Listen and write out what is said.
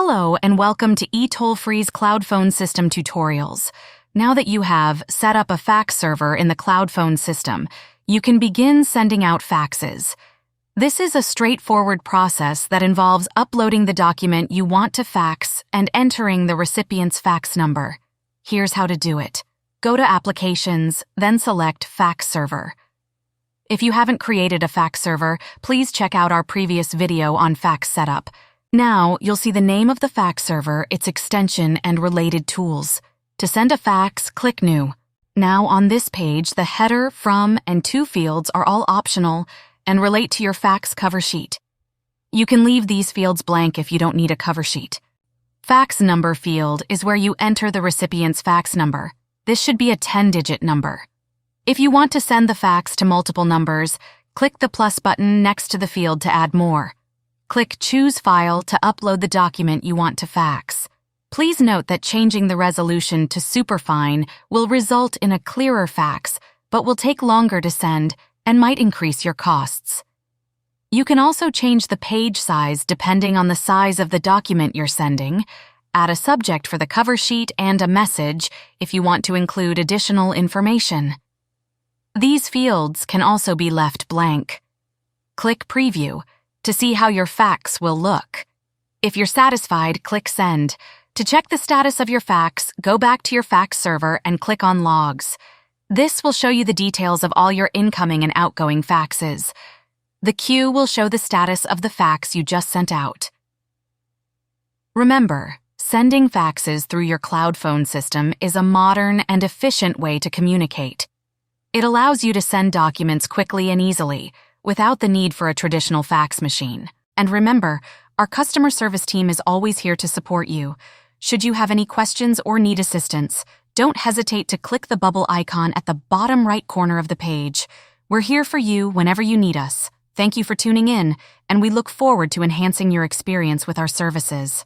Hello and welcome to eTollFree's Cloud Phone System tutorials. Now that you have set up a fax server in the Cloud Phone system, you can begin sending out faxes. This is a straightforward process that involves uploading the document you want to fax and entering the recipient's fax number. Here's how to do it. Go to Applications, then select Fax Server. If you haven't created a fax server, please check out our previous video on fax setup. Now, you'll see the name of the fax server, its extension, and related tools. To send a fax, click New. Now, on this page, the header, from, and to fields are all optional and relate to your fax cover sheet. You can leave these fields blank if you don't need a cover sheet. Fax number field is where you enter the recipient's fax number. This should be a 10-digit number. If you want to send the fax to multiple numbers, click the plus button next to the field to add more. Click Choose File to upload the document you want to fax. Please note that changing the resolution to superfine will result in a clearer fax, but will take longer to send and might increase your costs. You can also change the page size depending on the size of the document you're sending, add a subject for the cover sheet and a message if you want to include additional information. These fields can also be left blank. Click Preview to see how your fax will look. If you're satisfied, click Send. To check the status of your fax, go back to your fax server and click on Logs. This will show you the details of all your incoming and outgoing faxes. The queue will show the status of the fax you just sent out. Remember, sending faxes through your cloud phone system is a modern and efficient way to communicate. It allows you to send documents quickly and easily, without the need for a traditional fax machine. And remember, our customer service team is always here to support you. Should you have any questions or need assistance, don't hesitate to click the bubble icon at the bottom right corner of the page. We're here for you whenever you need us. Thank you for tuning in, and we look forward to enhancing your experience with our services.